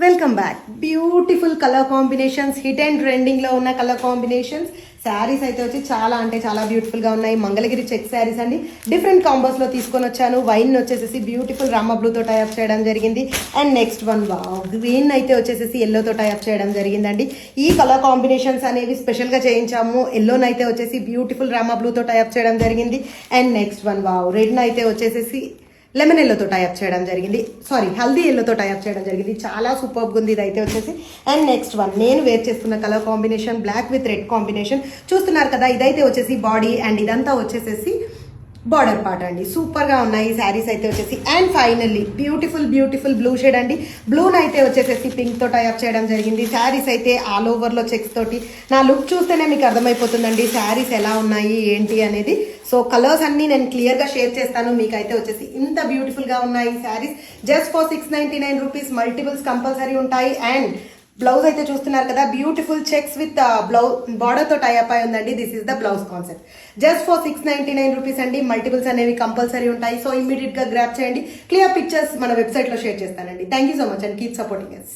Welcome back. Beautiful colour combinations, hit and trending లో ఉన్న colour combinations. Saris అయితే వచ్చి చాలా అంటే చాలా బ్యూటిఫుల్ గా ఉన్నాయి. మంగళగిరి చెక్ శారీస్ అండి. డిఫరెంట్ కాంబోస్ లో తీసుకొని వచ్చాను. వైన్ వచ్చేసి బ్యూటిఫుల్ రామ బ్లూ తో టైప్ చేయడం జరిగింది. అండ్ నెక్స్ట్ వన్ గ్రీన్ అయితే వచ్చేసి ఎల్లో తో టైప్ చేయడం జరిగిందండి. ఈ కలర్ కాంబినేషన్స్ అనేవి స్పెషల్ గా చేయించాము. ఎల్లోనైతే వచ్చేసి బ్యూటిఫుల్ రామ బ్లూ తో టైప్ చేయడం జరిగింది. అండ్ నెక్స్ట్ వన్ రెడ్ అయితే వచ్చేసి లెమన్ ఎల్లోతో టైప్ చేయడం జరిగింది. హల్దీ ఎల్లోతో టైప్ చేయడం జరిగింది. చాలా సూపర్గా ఉంది. ఇదైతే వచ్చేసి అండ్ నెక్స్ట్ వన్ నేను వేర్ చేస్తున్న colour combination black with red combination చూస్తున్నారు కదా. ఇదైతే వచ్చేసి బాడీ అండ్ ఇదంతా వచ్చేసేసి బార్డర్ పార్ట్ అండి. సూపర్ గా ఉన్నాయి శారీస్ అయితే వచ్చేసి. And finally beautiful blue shade అండి. బ్లూన్ అయితే వచ్చేసేసి పింక్ తో టైప్ చేయడం జరిగింది. శారీస్ అయితే ఆల్ ఓవర్ లో చెక్స్ తోటి. నా లుక్ చూస్తేనే మీకు అర్థమైపోతుందండి శారీస్ ఎలా ఉన్నాయి ఏంటి అనేది. సో కలర్స్ అన్ని నేను క్లియర్ గా షేర్ చేస్తాను. మీకైతే వచ్చేసి ఇంత బ్యూటిఫుల్ గా ఉన్నాయి saris. Just for 699 rupees. Multiples compulsory ఉంటాయి. అండ్ బ్లౌజ్ అయితే చూస్తున్నారు కదా, beautiful checks with blouse border తో టైప్ అయి ఉందండి. This is the blouse concept. Just for 699 rupees అండి. మల్టిపుల్స్ అనేవి కంపల్సరీ ఉంటాయి. సో ఇమీడియట్ గా గ్రాప్ చేయండి. క్లియర్ పిక్చర్స్ మన వెబ్సైట్ లో షేర్ చేస్తానండి. Thank you so much and keep supporting us.